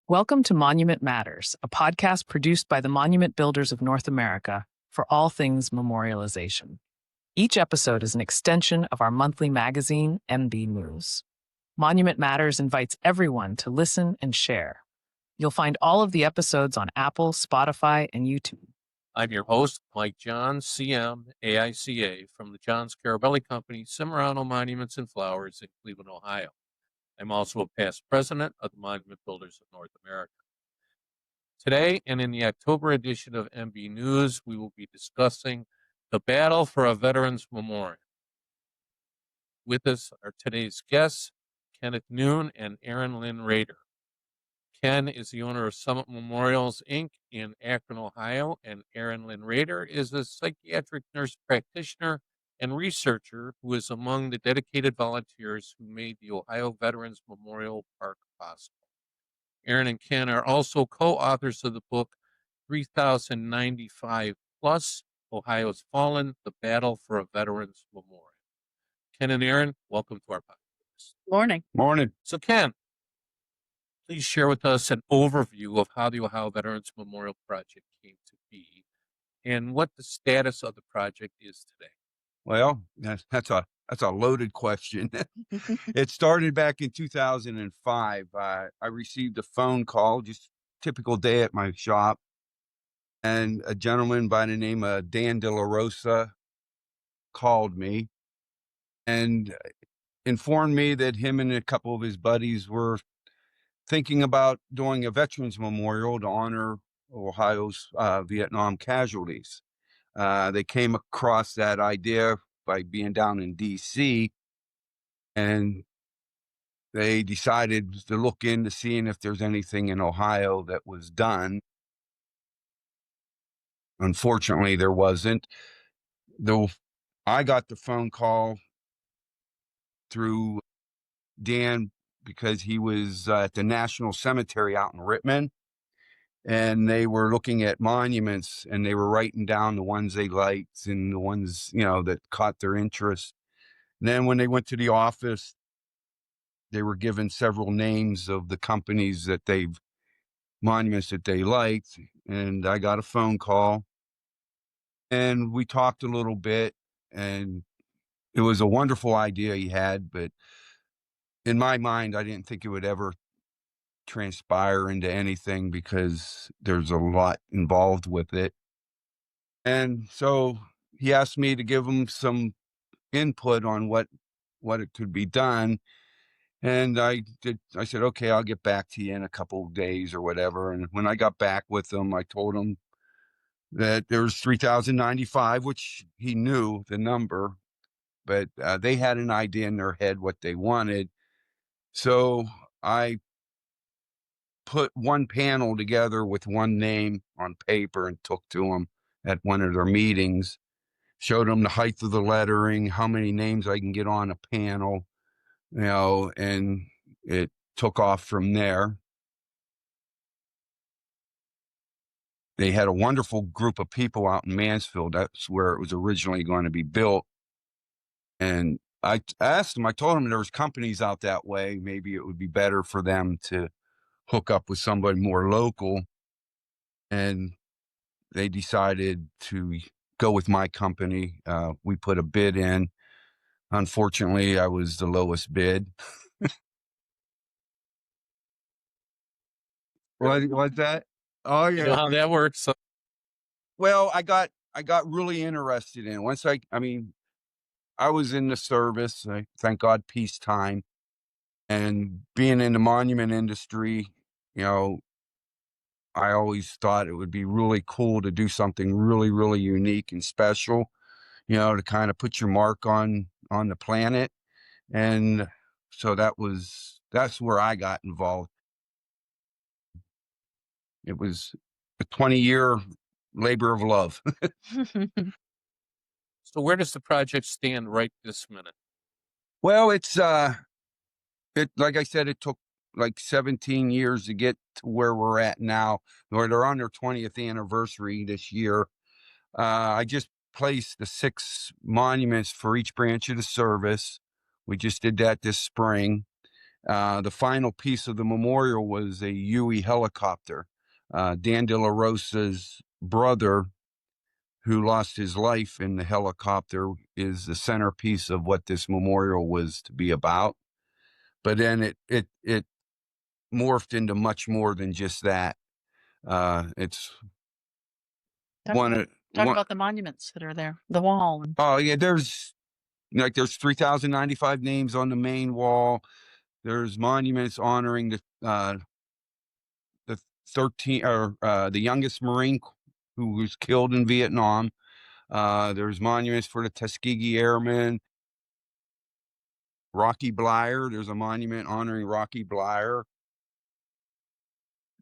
Welcome to Monument Matters, a podcast produced by the Monument Builders of North America for all things memorialization. Each episode is an extension of our monthly magazine, MB News. Monument Matters invites everyone to listen and share. You'll find all of the episodes on Apple, Spotify, and YouTube. I'm your host, Mike John, CM, AICA, from the Johns Carabelli Company, Cimarano Monuments and Flowers in Cleveland, Ohio. I'm also a past president of the Monument Builders of North America. Today, and in the October edition of MB News, we will be discussing the battle for a Veterans Memorial. With us are today's guests, Kenneth Noon and Erin Lynn Rader. Ken is the owner of Summit Memorials, Inc. in Akron, Ohio, and Erin Lynn Rader is a psychiatric nurse practitioner and researcher who is among the dedicated volunteers who made the Ohio Veterans Memorial Park possible. Erin and Ken are also co-authors of the book 3095 Plus, Ohio's Fallen, The Battle for a Veterans Memorial. Ken and Erin, welcome to our podcast. Morning. Morning. So Ken, please share with us an overview of how the Ohio Veterans Memorial Project came to be and what the status of the project is today. Well, that's a loaded question. It started back in 2005. I received a phone call, just typical day at my shop, and a gentleman by the name of Dan De La Rosa called me and informed me that him and a couple of his buddies were thinking about doing a Veterans Memorial to honor Ohio's Vietnam casualties. They came across that idea by being down in D.C., and they decided to look into seeing if there's anything in Ohio that was done. Unfortunately, there wasn't. Though I got the phone call through Dan because he was at the National Cemetery out in Rittman, and they were looking at monuments, and they were writing down the ones they liked and the ones, that caught their interest. And then when they went to the office, they were given several names of the companies monuments that they liked. And I got a phone call and we talked a little bit, and it was a wonderful idea he had, but in my mind, I didn't think it would ever transpire into anything because there's a lot involved with it. And so he asked me to give him some input on what it could be done. And I said, okay, I'll get back to you in a couple of days or whatever. And when I got back with him, I told him that there was 3,095, which he knew the number, but they had an idea in their head what they wanted. So I put one panel together with one name on paper and took to them at one of their meetings, showed them the height of the lettering, how many names I can get on a panel, and it took off from there. They had a wonderful group of people out in Mansfield. That's where it was originally going to be built. And I asked them, I told them there was companies out that way. Maybe it would be better for them to hook up with somebody more local. And they decided to go with my company. We put a bid in. Unfortunately, I was the lowest bid. What's that? Oh, yeah. You know how that works? Well, I got really interested in it. Once I was in the service, thank God, peacetime, and being in the monument industry, I always thought it would be really cool to do something really, really unique and special, to kind of put your mark on the planet. And so that's where I got involved. It was a 20-year labor of love. So where does the project stand right this minute? Well, it's like I said, it took like 17 years to get to where we're at now. They're on their 20th anniversary this year. I just placed the 6 monuments for each branch of the service. We just did that this spring. The final piece of the memorial was a Huey helicopter. Dan De La Rosa's brother, who lost his life in the helicopter, is the centerpiece of what this memorial was to be about. But then it morphed into much more than just that. It's Talk one about, of talk one. about the monuments that are there, the wall. And Oh yeah, there's 3,095 names on the main wall. There's monuments honoring the 13 or the youngest Marine who was killed in Vietnam. There's monuments for the Tuskegee Airmen. Rocky Bleier, there's a monument honoring Rocky Bleier.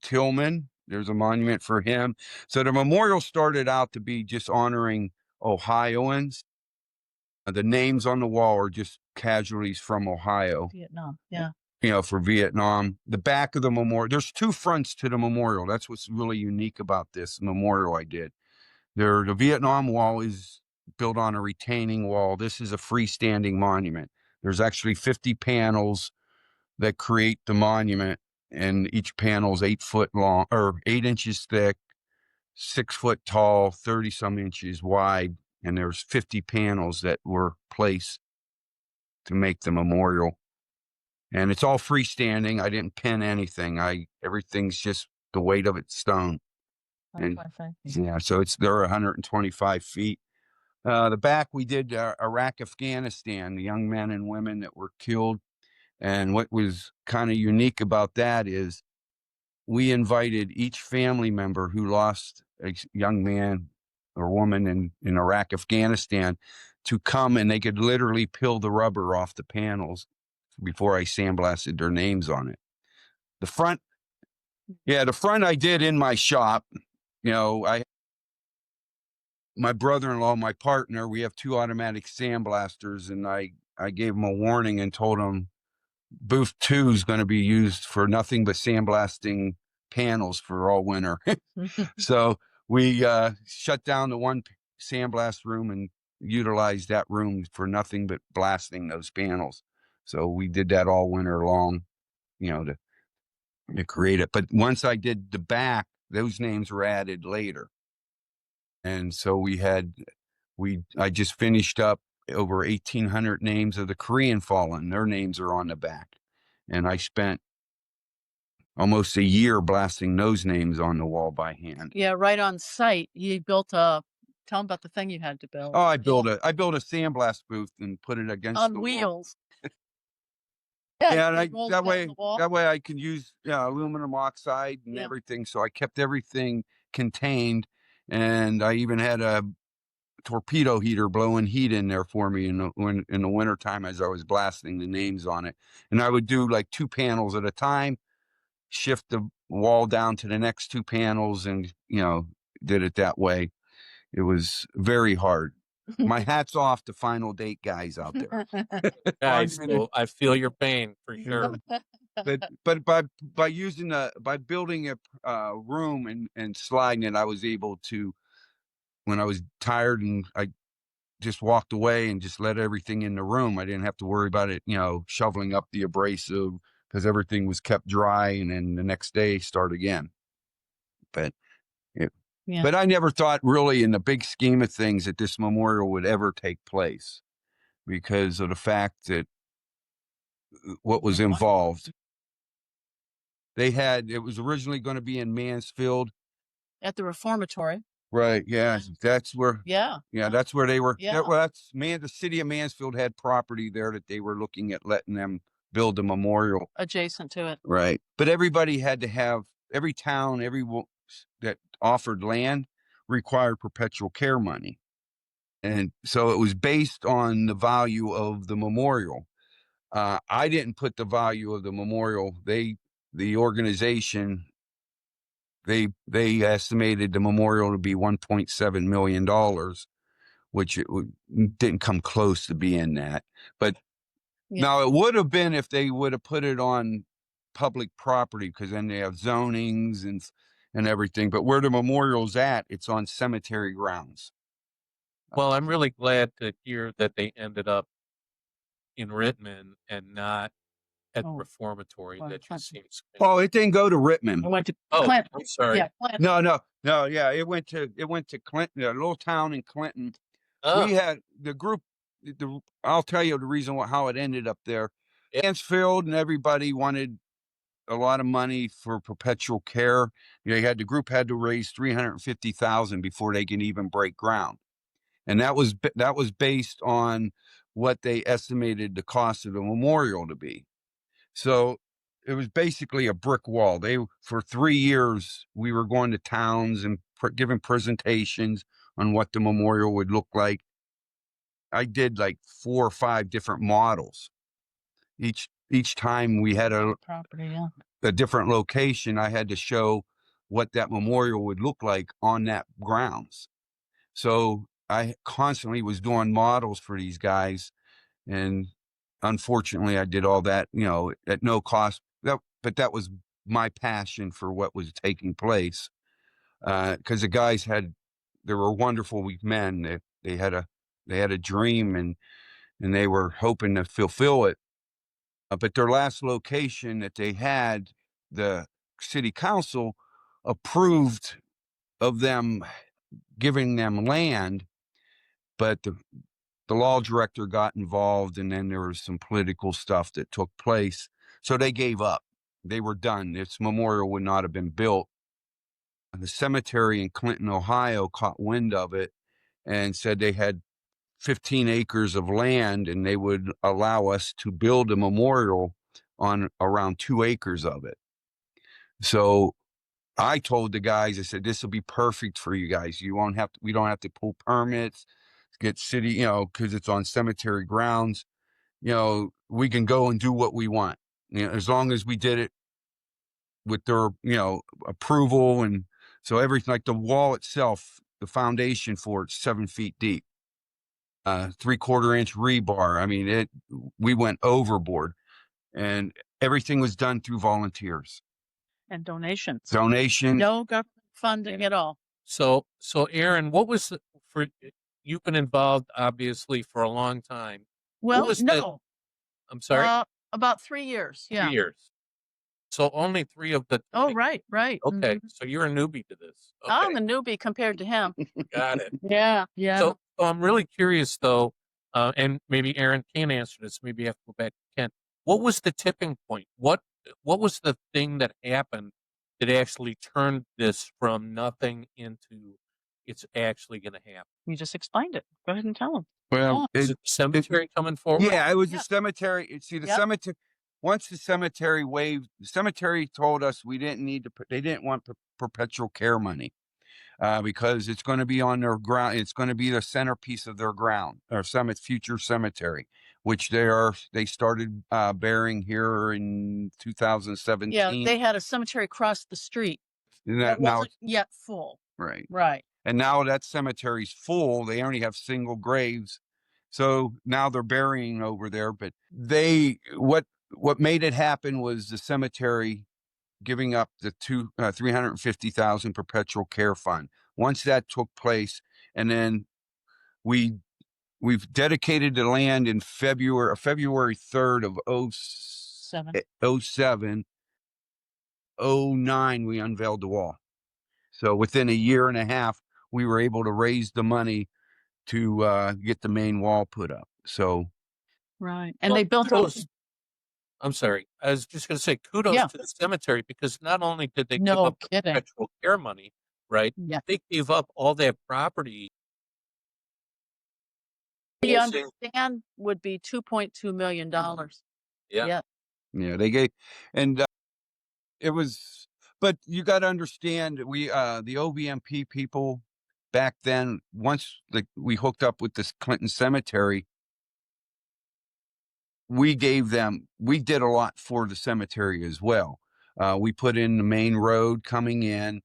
Tillman, there's a monument for him. So the memorial started out to be just honoring Ohioans. The names on the wall are just casualties from Ohio, Vietnam, yeah. For Vietnam. The back of the memorial, there's two fronts to the memorial. That's what's really unique about this memorial I did. The Vietnam wall is built on a retaining wall. This is a freestanding monument. There's actually 50 panels that create the monument, and each panel is 8 foot long or 8 inches thick, 6 foot tall, 30 some inches wide. And there's 50 panels that were placed to make the memorial. And it's all freestanding. I didn't pin anything. Everything's just the weight of its stone. And 125 feet. yeah, so they're 125 feet. The back, we did Iraq, Afghanistan, the young men and women that were killed. And what was kind of unique about that is we invited each family member who lost a young man or woman in Iraq, Afghanistan, to come, and they could literally peel the rubber off the panels before I sandblasted their names on it. The front I did in my shop. My brother-in-law, my partner, we have 2 automatic sandblasters, and I gave him a warning and told him booth 2 is going to be used for nothing but sandblasting panels for all winter. So we shut down the one sandblast room and utilized that room for nothing but blasting those panels. So we did that all winter long, to create it. But once I did the back, those names were added later. And so I just finished up over 1,800 names of the Korean fallen. Their names are on the back. And I spent almost a year blasting those names on the wall by hand. Yeah, right on site. You built tell them about the thing you had to build. Oh, I built a sandblast booth and put it against on the wheels. wall. Yeah, Yeah, and it rolls down the wall. that way I can use aluminum oxide and everything. So I kept everything contained, and I even had a torpedo heater blowing heat in there for me in the winter time as I was blasting the names on it. And I would do like 2 panels at a time, shift the wall down to the next 2 panels, and did it that way. It was very hard. My hat's off to Final Date guys out there. I feel your pain for sure. But by building a room and sliding it, I was able to, when I was tired and I just walked away and just let everything in the room, I didn't have to worry about it, shoveling up the abrasive, because everything was kept dry, and then the next day start again. But But I never thought really in the big scheme of things that this memorial would ever take place, because of the fact that what was involved. It was originally going to be in Mansfield. At the reformatory. Right. Yeah. That's where. Yeah. Yeah. That's where they were. Yeah. The city of Mansfield had property there that they were looking at letting them build a memorial adjacent to it. Right. But everybody had to have, every town, that offered land required perpetual care money. And so it was based on the value of the memorial. I didn't put the value of the memorial. The organization, they estimated the memorial to be $1.7 million, which didn't come close to being that. But now it would have been if they would have put it on public property, because then they have zonings and everything. But where the memorial's at, it's on cemetery grounds. Well, I'm really glad to hear that they ended up in Rittman and not at Oh, reformatory well, that just Clinton. seems. Oh, it didn't go to Rittman. I went to Oh, Clinton. I'm sorry. Yeah, Clinton. No. Yeah, it went to Clinton, a little town in Clinton. Oh, We had the group. I'll tell you the reason how it ended up there. Yeah. Mansfield and everybody wanted a lot of money for perpetual care. The group had to raise $350,000 before they can even break ground, and that was based on what they estimated the cost of the memorial to be. So it was basically a brick wall. For 3 years we were going to towns and giving presentations on what the memorial would look like. I did like 4 or 5 different models. Each time we had Property, yeah. a different location, I had to show what that memorial would look like on that grounds. So I constantly was doing models for these guys, and unfortunately I did all that, at no cost. But that was my passion for what was taking place. Because the guys they were wonderful men. They had a dream, and they were hoping to fulfill it. But their last location that they had, the city council approved of them giving them land, but the law director got involved, and then there was some political stuff that took place. So they gave up. They were done. This memorial would not have been built. The cemetery in Clinton, Ohio caught wind of it and said they had 15 acres of land, and they would allow us to build a memorial on around 2 acres of it. So I told the guys, I said, this will be perfect for you guys. We don't have to pull permits, get city, because it's on cemetery grounds. We can go and do what we want, as long as we did it with their, approval. And so everything, like the wall itself, the foundation for it's 7 feet deep, 3/4 inch rebar. I mean, we went overboard, and everything was done through volunteers. And donations. Donations. No government funding at all. So Aaron, what was you've been involved obviously for a long time. Well, was no. I'm sorry, About 3 years. 3 Yeah. years. So only 3 of the Oh, 20. right. Okay, Mhm. so you're a newbie to this. Okay, I'm a newbie compared to him. got it. Yeah. So I'm really curious though, and maybe Aaron can answer this. Maybe I have to go back to Ken. What was the tipping point? What was the thing that happened that actually turned this from nothing into it's actually going to happen? You just explained it. Go ahead and tell him. Well, Is it the cemetery coming forward? yeah, it was the Yeah. cemetery. See, the Yep. cemetery. Once the cemetery told us they didn't want perpetual care money, because it's going to be on their ground. It's going to be the centerpiece of their ground, or future cemetery, which they started burying here in 2017. Yeah, they had a cemetery across the street. And That now wasn't yet full. right. Right. And now that cemetery's full. They only have single graves. So now they're burying over there. But what made it happen was the cemetery giving up the 350,000 perpetual care fund. Once that took place, and then we've dedicated the land in February 3rd of 07. 09, we unveiled the wall. So within a year and a half, we were able to raise the money to get the main wall put up. So Right. And Well, they built kudos. I'm sorry. I was just going to say kudos Yeah. to the cemetery, because not only did they give No up the kidding. perpetual care money, right? Yeah. They gave up all that property. We Using- understand would be $2.2 million. Yeah. yeah, they gave, and it was, but you got to understand, the OVMP people back then, once we hooked up with this Clinton cemetery, we did a lot for the cemetery as well. We put in the main road coming in.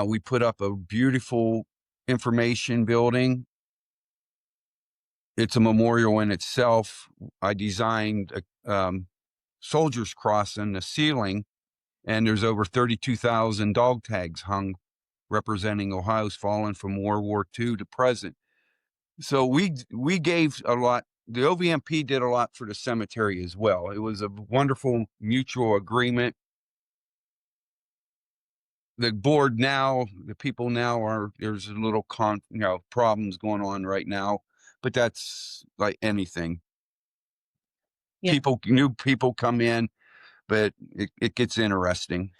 We put up a beautiful information building. It's a memorial in itself. I designed a soldier's cross in the ceiling, and there's over 32,000 dog tags hung representing Ohio's fallen from World War II to present. So we gave a lot. the OVMP did a lot for the cemetery as well. It was a wonderful mutual agreement. The board now, the people now there's a little problems going on right now, but that's like anything. Yeah. New people come in, but it gets interesting.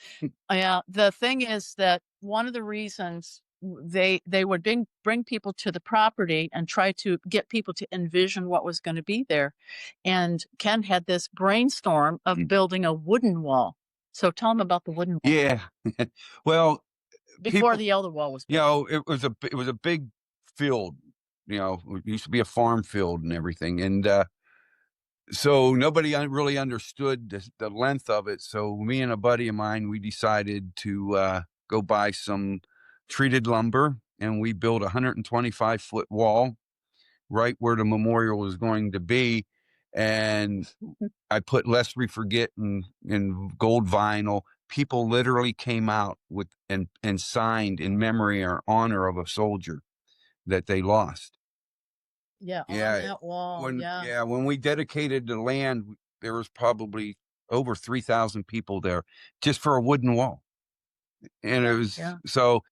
Yeah, the thing is that one of the reasons they would bring people to the property and try to get people to envision what was going to be there. And Ken had this brainstorm of building a wooden wall. So tell him about the wooden wall Yeah. Well, before people, the other wall was built. it was a big field, it used to be a farm field and everything. And, so nobody really understood the length of it. So me and a buddy of mine, we decided to go buy some treated lumber, and we built a 125-foot wall right where the memorial was going to be. And I put "Lest We Forget" in gold vinyl. People literally came out with and signed in memory or honor of a soldier that they lost. Yeah, on Yeah, that wall. Yeah. when we dedicated the land, there was probably over 3,000 people there just for a wooden wall. And it was Yeah. so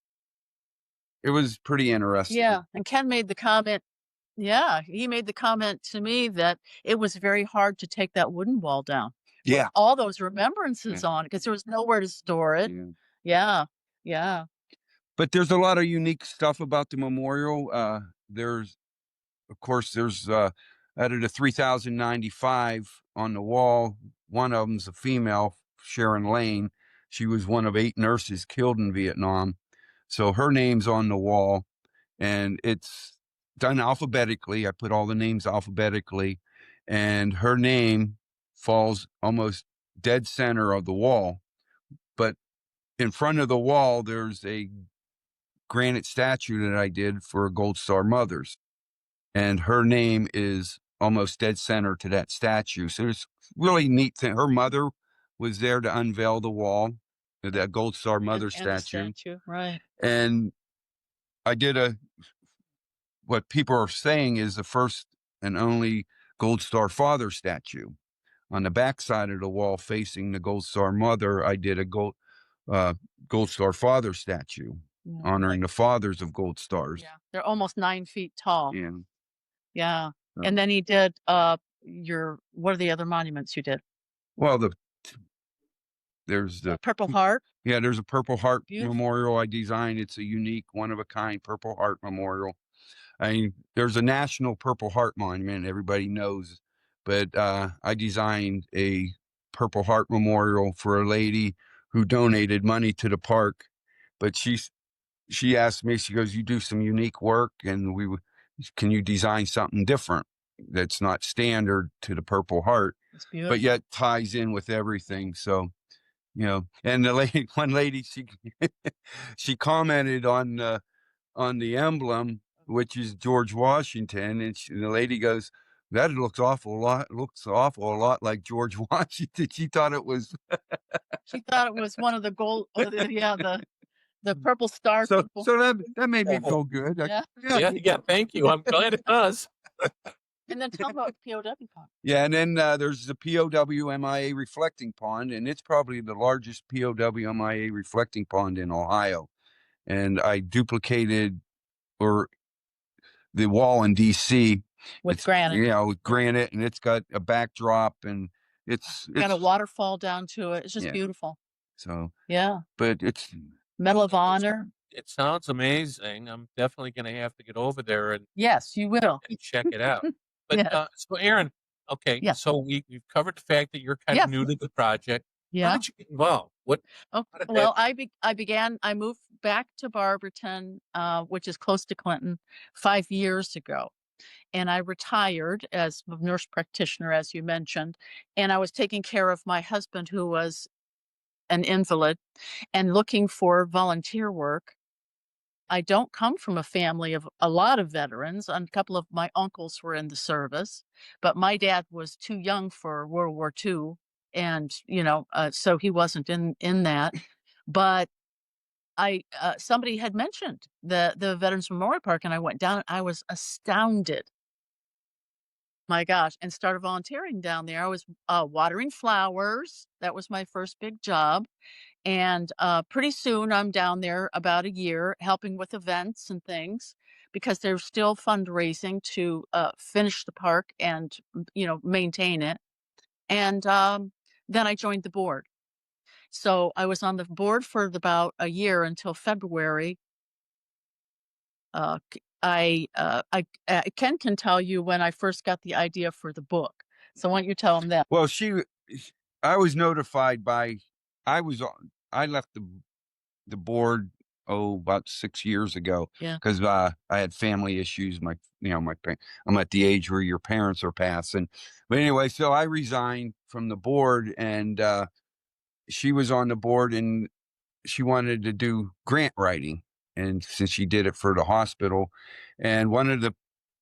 it was pretty interesting. Yeah. And Ken made the comment. Yeah, he made the comment to me that it was very hard to take that wooden wall down with Yeah. all those remembrances on it because there was nowhere to store it. Yeah. Yeah. Yeah. But there's a lot of unique stuff about the memorial. There's out of the 3,095 on the wall, one of them's a female, Sharon Lane. She was one of 8 nurses killed in Vietnam. So her name's on the wall, and it's done alphabetically. I put all the names alphabetically, and her name falls almost dead center of the wall. But in front of the wall, there's a granite statue that I did for Gold Star Mothers, and her name is almost dead center to that statue. So it's really neat thing. Her mother was there to unveil the wall, that Gold Star Mother And the statue. statue, right. And I did what people are saying is the first and only Gold Star Father statue. On the back side of the wall facing the Gold Star Mother, I did a Gold Star Father statue honoring the fathers of Gold Stars. Yeah. They're almost 9 feet tall. Yeah. Yeah. And then he did what are the other monuments you did? Well, there's the Purple Heart. Yeah, there's a Purple Heart Beautiful. memorial I designed. It's a unique, one of a kind Purple Heart memorial. I mean, there's a national Purple Heart monument everybody knows, but I designed a Purple Heart memorial for a lady who donated money to the park. But she asked me, she goes, "You do some unique work, and can you design something different that's not standard to the Purple Heart, It's beautiful. but yet ties in with everything?" So, and one lady, she commented on the emblem, which is George Washington, and the lady goes, "That looks awful a lot like George Washington." She thought it was She thought it was one of the gold, the purple star so. people. So that made me feel good. Yeah. Yeah. Thank you. I'm glad it does. And then tell about POW pond. Yeah, and then there's the POW MIA reflecting pond, and it's probably the largest POW MIA reflecting pond in Ohio. And I duplicated the wall in DC With granite. Yeah, with granite, and it's got a backdrop, and it's Got a waterfall down to it. It's just Yeah. beautiful. So, Yeah. but it's Medal of Honor. It sounds amazing. I'm definitely going to have to get over there and Yes, you will. check it out. But Yes. so, Aaron, okay, Yeah. so we've covered the fact that you're kind Yeah. of new to the project. How Yeah. did you get involved? Oh, how did well, that- I moved back to Barberton, which is close to Clinton, 5 years ago. And I retired as a nurse practitioner, as you mentioned. And I was taking care of my husband, who was an invalid, and looking for volunteer work. I don't come from a family of a lot of veterans. A couple of my uncles were in the service, but my dad was too young for World War II, and so he wasn't in that. But somebody had mentioned the Veterans Memorial Park, and I went down, and I was astounded My gosh, and started volunteering down there. I was watering flowers. That was my first big job. And pretty soon I'm down there about a year helping with events and things because they're still fundraising to finish the park and, maintain it. And then I joined the board. So I was on the board for about a year until February. Ken can tell you when I first got the idea for the book. So why don't you tell him that? Well, I was notified by, I left the board, about 6 years ago, Yeah. because I had family issues. I'm at the age where your parents are passing. But anyway, so I resigned from the board, and she was on the board, and she wanted to do grant writing. And since she did it for the hospital, and one of the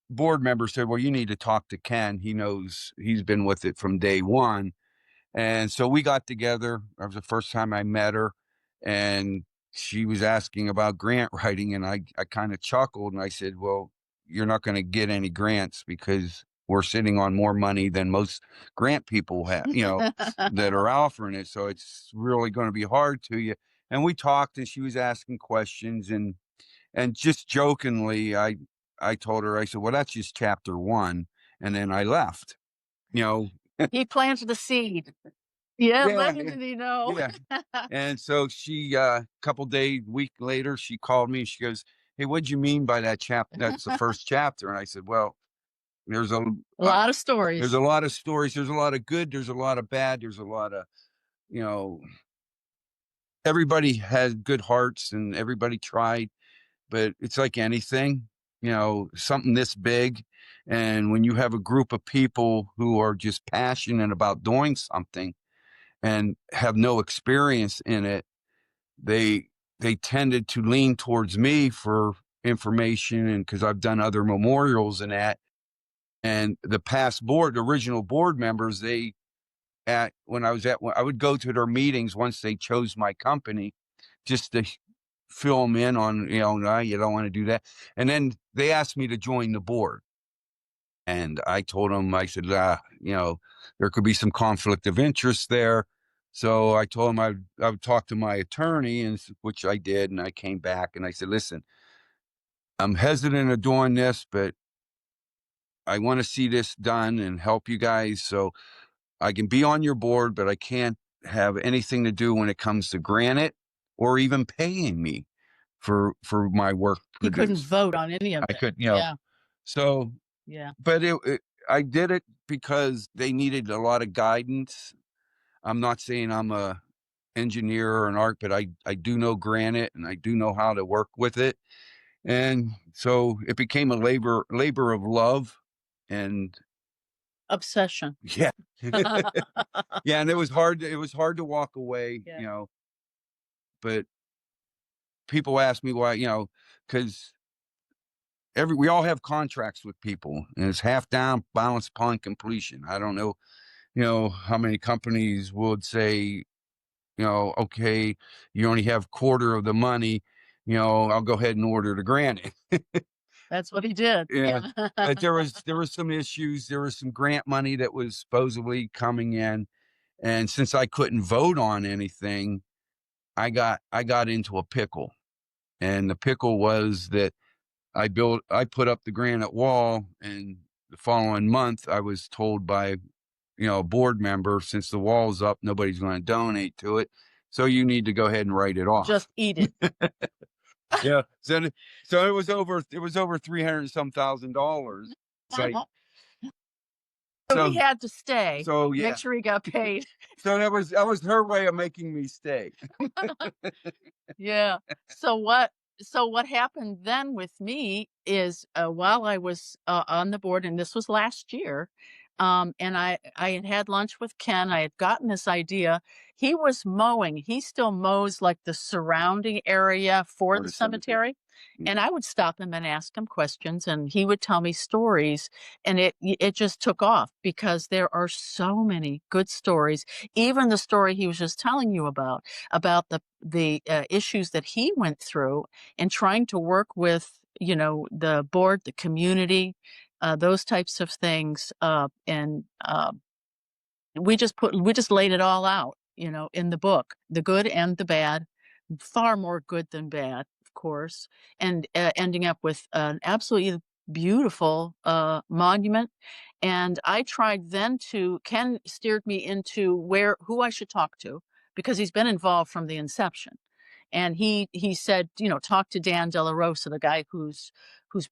board members said, well, you need to talk to Ken. He's been with it from day one. And so we got together. That was the first time I met her. And she was asking about grant writing. And I kind of chuckled and I said, well, you're not going to get any grants because we're sitting on more money than most grant people have, that are offering it. So it's really going to be hard to you. And we talked, and she was asking questions, and just jokingly, I told her, I said, well, that's just chapter one. And then I left, you know. He planted the seed. Yeah, Yeah, little did he know. yeah. And so she, week later, she called me. She goes, hey, what'd you mean by that chapter? That's the first chapter. And I said, well, there's A lot of stories. there's a lot of stories. There's a lot of good. There's a lot of bad. There's a lot of, you know, everybody has good hearts and everybody tried, but it's like anything, something this big. And when you have a group of people who are just passionate about doing something and have no experience in it, they tended to lean towards me for information, and because I've done other memorials and that. And the original board members, I would go to their meetings once they chose my company, just to fill them in on, no, you don't want to do that. And then they asked me to join the board. And I told them, I said, there could be some conflict of interest there. So I told them I would talk to my attorney, and which I did. And I came back and I said, listen, I'm hesitant of doing this, but I want to see this done and help you guys. So I can be on your board, but I can't have anything to do when it comes to granite or even paying me for my work He couldn't produced. vote on any of I it. could, Yeah. So, Yeah. but I did it because they needed a lot of guidance. I'm not saying I'm a engineer or an art, but I do know granite and I do know how to work with it. And so it became a labor of love and Obsession. yeah. Yeah. And it was hard to walk away, Yeah. but people ask me why, because we all have contracts with people, and it's half down, balance upon completion. I don't know, how many companies would say, okay, you only have quarter of the money, I'll go ahead and order the granite. That's what he did. Yeah. But there was some issues. There was some grant money that was supposedly coming in. And since I couldn't vote on anything, I got into a pickle. And the pickle was that I put up the granite wall, and the following month I was told by, a board member, since the wall's up, nobody's going to donate to it. So you need to go ahead and write it off. Just eat it. Yeah. So it was over $300 and some thousand. It's like, So he had to stay. so yeah. Make sure he got paid. So that was her way of making me stay. Yeah. So what happened then with me is while I was on the board, and this was last year, and I had lunch with Ken. I had gotten this idea. He was mowing. He still mows like the surrounding area for the cemetery. And I would stop him and ask him questions, and he would tell me stories, and it just took off because there are so many good stories. Even the story he was just telling you about the issues that he went through and trying to work with, the board, the community, those types of things, and we just laid it all out, in the book, the good and the bad, far more good than bad, of course, and ending up with an absolutely beautiful monument. And I tried then to Ken steered me into who I should talk to because he's been involved from the inception. And he said, talk to Dan De La Rosa, the guy whose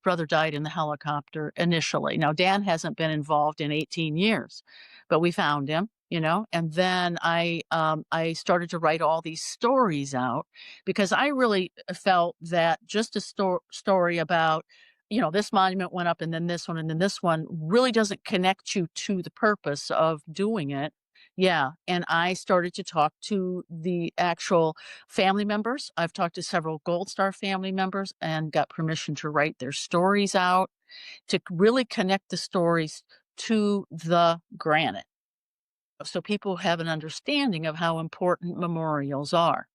brother died in the helicopter initially. Now Dan hasn't been involved in 18 years, but we found him, and then I started to write all these stories out because I really felt that just a story about, this monument went up and then this one and then this one really doesn't connect you to the purpose of doing it. Yeah, and I started to talk to the actual family members. I've talked to several Gold Star family members and got permission to write their stories out to really connect the stories to the granite so people have an understanding of how important memorials are.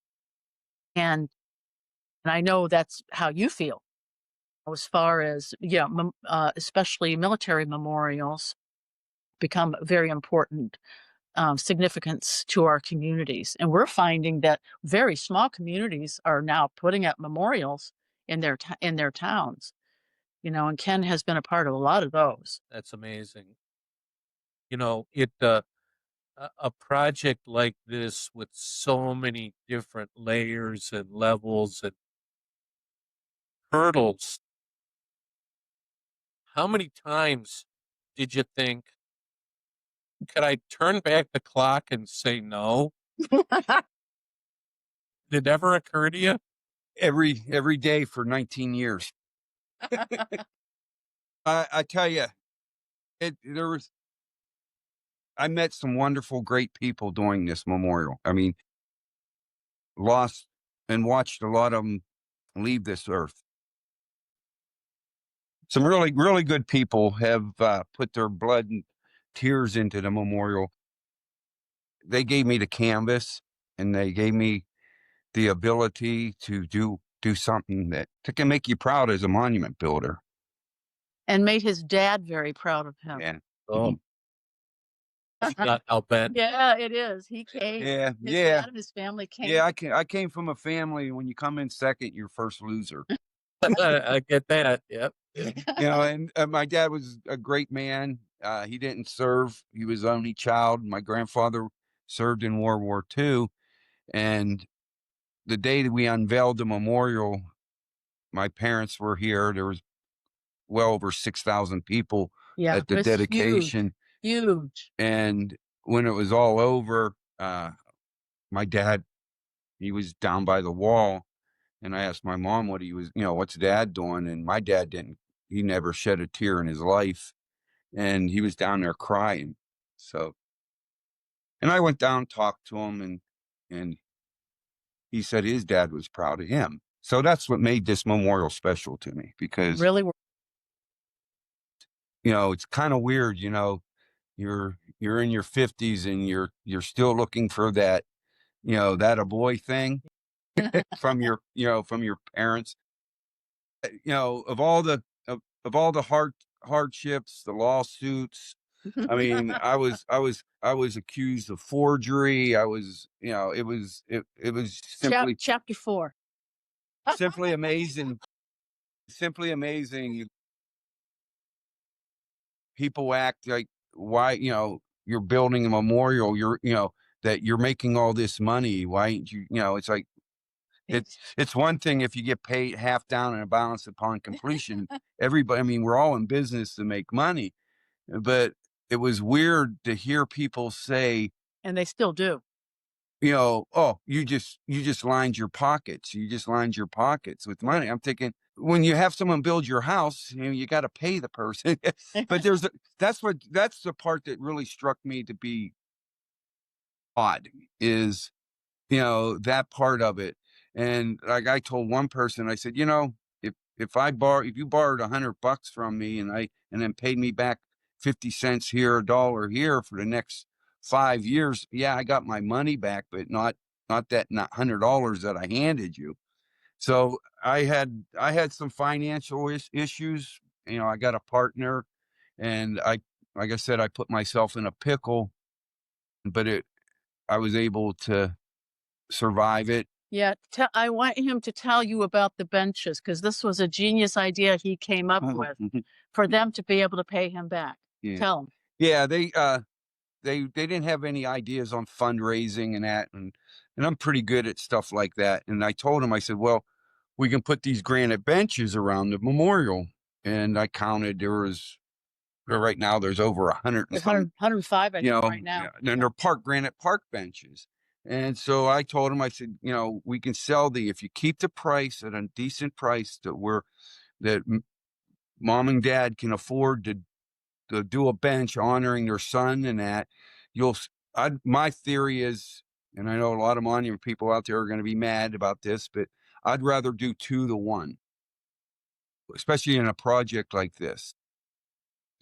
And I know that's how you feel as far as, especially military memorials become very important significance to our communities. And we're finding that very small communities are now putting up memorials in their towns, and Ken has been a part of a lot of those. That's amazing. A project like this with so many different layers and levels and hurdles, how many times did you think, could I turn back the clock and say no? Did it ever occur to you? every day for 19 years. I tell you, I met some wonderful, great people doing this memorial. I mean, lost and watched a lot of them leave this earth. Some really, really good people have put their blood and tears into the memorial. They gave me the canvas and they gave me the ability to do something that can make you proud as a monument builder. And made his dad very proud of him. Yeah. Oh, it's not Al Ben. Yeah, it is. He came. Yeah. His Yeah. dad and his family came. Yeah. I came from a family, when you come in second, you're first loser. I get that. Yep. And my dad was a great man. He didn't serve. He was the only child. My grandfather served in World War II. And the day that we unveiled the memorial, my parents were here. There was well over 6,000 people Yeah, at the it was dedication. huge. And when it was all over, my dad, he was down by the wall. And I asked my mom what he was, what's dad doing? And my dad he never shed a tear in his life. And he was down there crying. So, and I went down, talked to him, and he said his dad was proud of him. So that's what made this memorial special to me, because, Really, it's kind of weird, you're in your 50s and you're still looking for that, that a boy thing from your parents. Of all the hardships, the lawsuits. I mean, I was accused of forgery. I was, it was chapter 4. simply amazing. Simply amazing. People act like, why, you're building a memorial, that you're making all this money. Why ain't you, it's like, it's one thing if you get paid half down and a balance upon completion. Everybody, I mean, we're all in business to make money, but it was weird to hear people say, And they still do. oh, you just lined your pockets. You just lined your pockets with money. I'm thinking, when you have someone build your house, you got to pay the person. But that's the part that really struck me to be odd, is, that part of it. And like I told one person, I said, if you borrowed $100 from me and then paid me back 50 cents here, a dollar here for the next 5 years, yeah, I got my money back, but not that not $100 that I handed you. So I had some financial issues. I got a partner And like I said, I put myself in a pickle, but I was able to survive it. Yeah, I want him to tell you about the benches because this was a genius idea he came up with for them to be able to pay him back. Yeah. Tell him. Yeah, they didn't have any ideas on fundraising and that, and I'm pretty good at stuff like that. And I told him, I said, well, we can put these granite benches around the memorial. And I counted, right now there's over 100 and There's something, 105, I you think, know, right now. yeah, and they're granite park benches. And so I told him, I said, we can sell if you keep the price at a decent price that mom and dad can afford to do a bench honoring their son, and that my theory is, and I know a lot of monument people out there are going to be mad about this, but I'd rather do 2 to 1, especially in a project like this.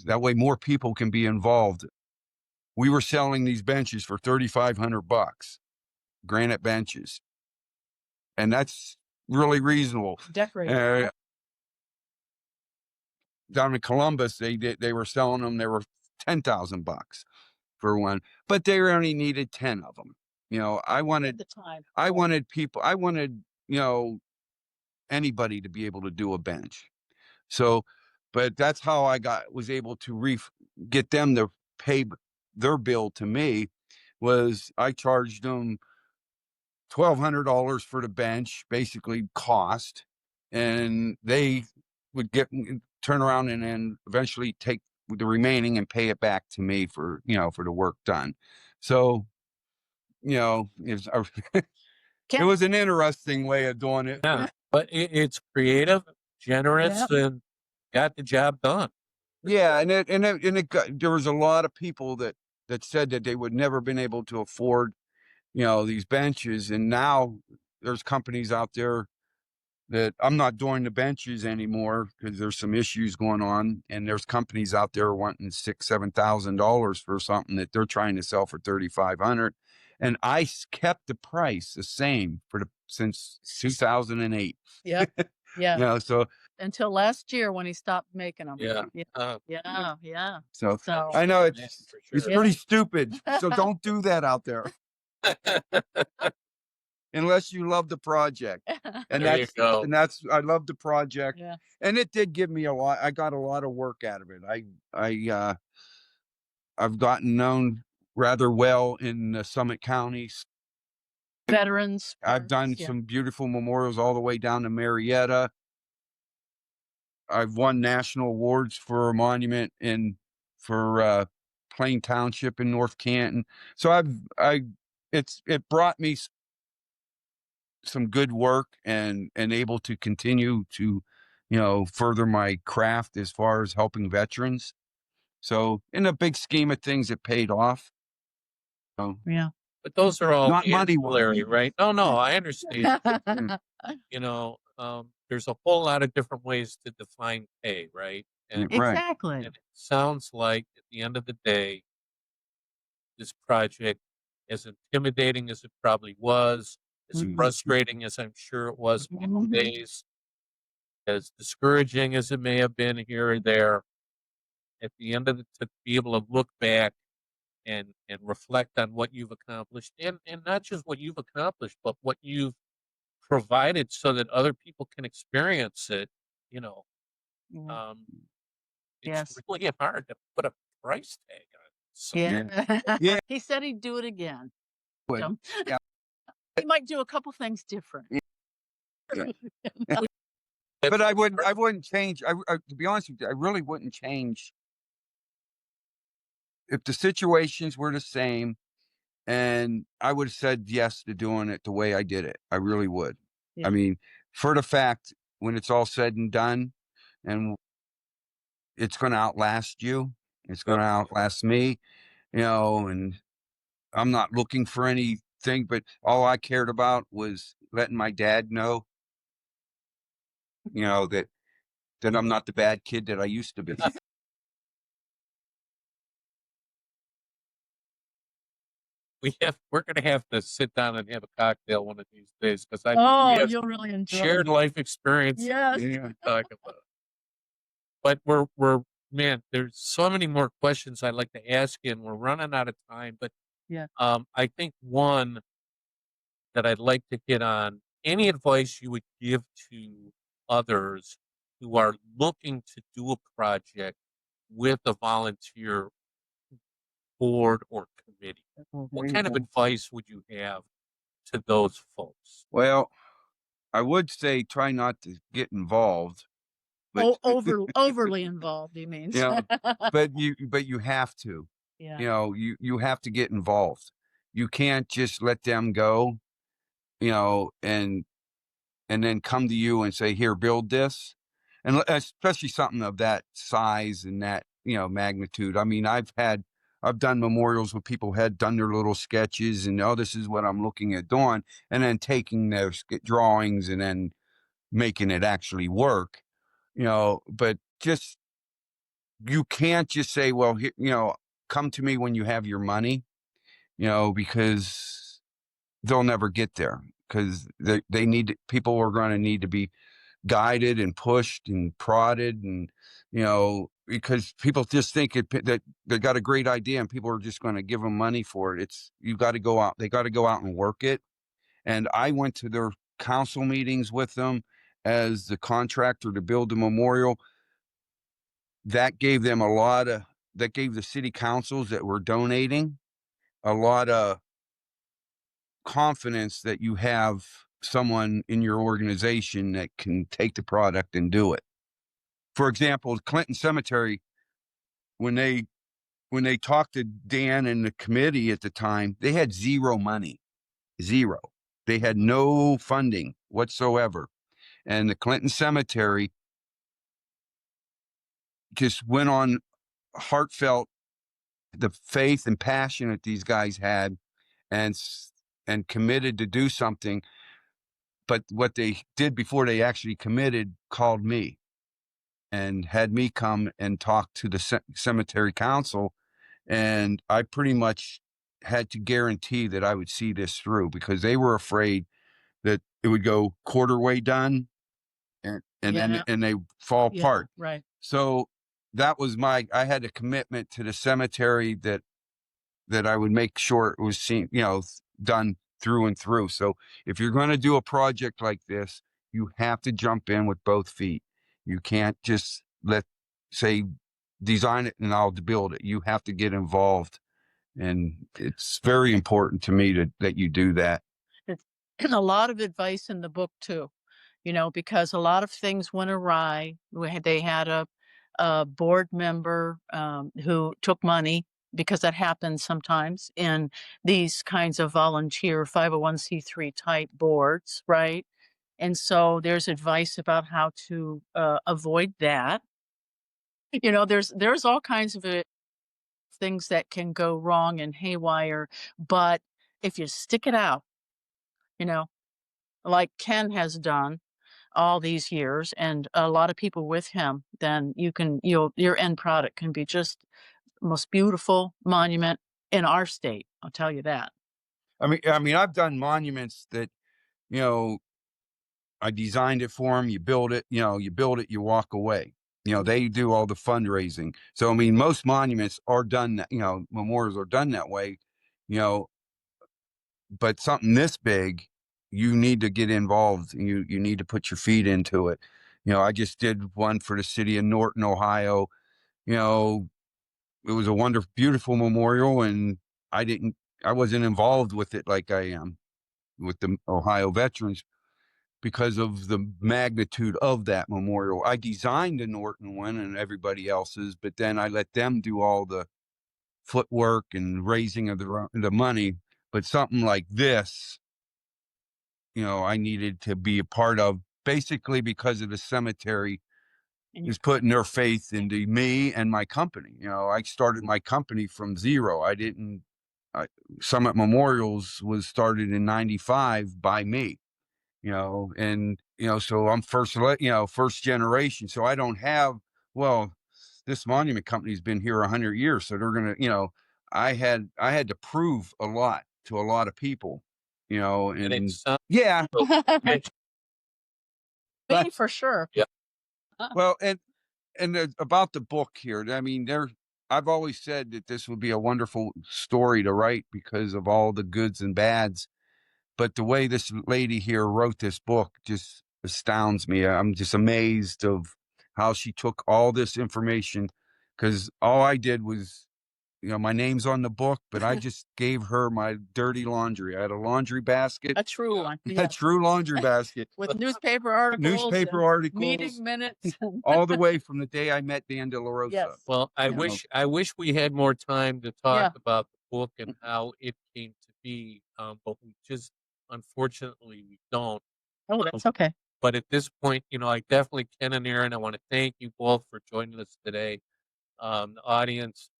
That way more people can be involved. We were selling these benches for $3,500, granite benches. And that's really reasonable. Decorated. Down in Columbus, they were selling them. They were $10,000 for one, but they only needed 10 of them. I At wanted the time. people. I wanted anybody to be able to do a bench. So, but that's how I was able to get them to pay their bill to me. Was I charged them $1,200 for the bench, basically cost, and they would turn around and then eventually take the remaining and pay it back to me for the work done. So, it was an interesting way of doing it. Yeah, but it's creative, generous, and got the job done. Yeah, there was a lot of people that said that they would never been able to afford these benches, and now there's companies out there that I'm not doing the benches anymore because there's some issues going on, and there's companies out there wanting $6,000-7,000 for something that they're trying to sell for $3,500, and I kept the price the same since 2008. Yeah, yeah. So until last year when he stopped making them. Yeah. Yeah. So So I know it's sure. pretty stupid. So don't do that out there. Unless you love the project. And There you go. I love the project. Yeah. And it did give me a lot. I got a lot of work out of it. I've gotten known rather well in Summit County. Veterans. I've done parks, yeah. some beautiful memorials all the way down to Marietta. I've won national awards for a monument for Plain Township in North Canton. So it brought me some good work and able to continue to, further my craft as far as helping veterans. So in a big scheme of things, it paid off. So, Yeah. But those are all Not money ancillary, right? No, I understand. Yeah. There's a whole lot of different ways to define pay, right? And, right. Exactly. and it sounds like at the end of the day, this project, as intimidating as it probably was, as Mhm. frustrating as I'm sure it was some days, as discouraging as it may have been here or there, at the end of it, to be able to look back and reflect on what you've accomplished, and not just what you've accomplished, but what you've provided so that other people can experience it, Yeah. it's Yes. really hard to put a price tag on. So, Yeah. Yeah. He said he'd do it again. Would. So, Yeah. he might do a couple things different. Yeah. But I wouldn't change. To be honest with you, I really wouldn't change if the situations were the same, and I would have said yes to doing it the way I did it. I really would. Yeah. I mean, for the fact, when it's all said and done, and it's going to outlast you, it's going to outlast me, and I'm not looking for anything, but all I cared about was letting my dad know, that I'm not the bad kid that I used to be. we're going to have to sit down and have a cocktail one of these days, because I think Oh, we have you'll really enjoy shared it. life experience Yes. to talk about. But we're Man, there's so many more questions I'd like to ask you, and we're running out of time. But Yeah. I think one that I'd like to hit on, any advice you would give to others who are looking to do a project with a volunteer board or committee. What kind of advice would you have to those folks? Well, I would say try not to get involved, but Overly involved, he means. you know, but you have to. Yeah. You know, you have to get involved. You can't just let them go, you know, and then come to you and say, "Here, build this." And especially something of that size and that, you know, magnitude. I mean, I've done memorials where people had done their little sketches and, oh, this is what I'm looking at doing, and then taking their drawings and then making it actually work, you know. But just, you can't just say, well, here, you know, come to me when you have your money, you know, because they'll never get there, because they need, people are going to need to be guided and pushed and prodded, and, you know, because people just think that they got a great idea and people are just going to give them money for it. It's, you got to go out, they got to go out and work it. And I went to their council meetings with them as the contractor to build the memorial. That gave them a lot of, that gave the city councils that were donating a lot of confidence that you have someone in your organization that can take the product and do it. For example, Clinton Cemetery, when they talked to Dan and the committee at the time, they had zero money, zero. They had no funding whatsoever. And the Clinton Cemetery just went on heartfelt, the faith and passion that these guys had, and committed to do something. But what they did before they actually committed, called me and had me come and talk to the cemetery council. And I pretty much had to guarantee that I would see this through, because they were afraid that it would go quarter way done Yeah. and they fall Yeah. apart. Right. So that was I had a commitment to the cemetery that I would make sure it was seen, you know, done through and through. So if you're going to do a project like this, you have to jump in with both feet. You can't just say, design it and I'll build it. You have to get involved. And it's very important to me that you do that. It's a lot of advice in the book too, because a lot of things went awry. They had a board member who took money, because that happens sometimes in these kinds of volunteer 501c3 type boards, right? And so there's advice about how to avoid that. There's all kinds of things that can go wrong and haywire, but if you stick it out, you know, like Ken has done all these years and a lot of people with him, then your end product can be just the most beautiful monument in our state. I'll tell you that. I mean, I've done monuments that, you know, I designed it for them. You build it, you walk away. You know, they do all the fundraising. So, I mean, most monuments are done that, memorials are done that way, you know, but something this big, you need to get involved. You need to put your feet into it. You know, I just did one for the city of Norton, Ohio. You know, it was a wonderful, beautiful memorial, and I wasn't involved with it like I am with the Ohio veterans, because of the magnitude of that memorial. I designed the Norton one and everybody else's, but then I let them do all the footwork and raising of the money. But something like this, I needed to be a part of, basically because of the cemetery And is putting their faith into me and my company. I started my company from zero. Summit Memorials was started in 95 by me, and, so I'm first generation. So I don't have, well, this monument company's been here 100 years. So they're going to, I had to prove a lot to a lot of people, And and it's yeah, so- me for sure. Yeah. well, and about the book here, I mean, I've always said that this would be a wonderful story to write because of all the goods and bads. But the way this lady here wrote this book just astounds me. I'm just amazed of how she took all this information, because all I did was, my name's on the book, but I just gave her my dirty laundry. I had a laundry basket, A true one. a Yes. true laundry basket, With newspaper articles, newspaper and articles, meeting minutes. all the way from the day I met Dan De La Rosa. Yes. Well, I Yeah. wish we had more time to talk Yeah. about the book and how it came to be, but we just unfortunately we don't. Oh, that's okay. But at this point, I definitely, Ken and Aaron, I want to thank you both for joining us today. The audience,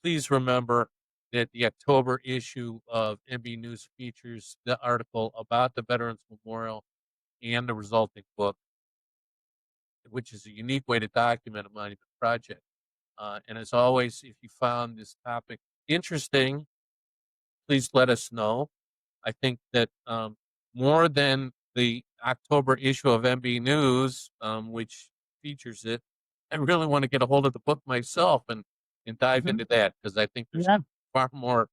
please remember that the October issue of MB News features the article about the Veterans Memorial and the resulting book, which is a unique way to document a monument project. And as always, if you found this topic interesting, please let us know. I think that more than the October issue of MB News, which features it, I really want to get a hold of the book myself and dive into that, because I think there's Yeah. far more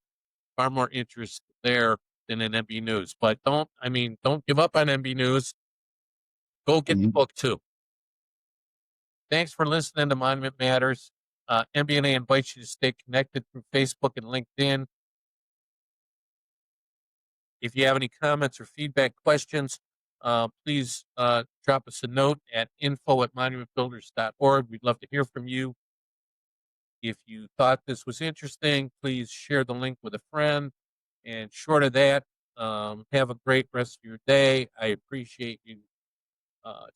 interest there than in MB News. But don't give up on MB News. Go get the book too. Thanks for listening to Monument Matters. MBNA invites you to stay connected through Facebook and LinkedIn. If you have any comments or feedback questions, please drop us a note at info@monumentbuilders.org. We'd love to hear from you. If you thought this was interesting, please share the link with a friend. And short of that, have a great rest of your day. I appreciate you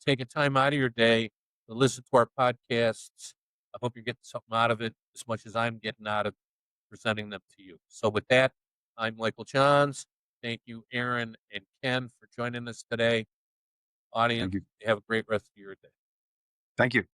taking time out of your day to listen to our podcasts. I hope you're getting something out of it as much as I'm getting out of presenting them to you. So with that, I'm Michael Johns. Thank you, Aaron and Ken, for joining us today. Audience, Thank you. have a great rest of your day. Thank you.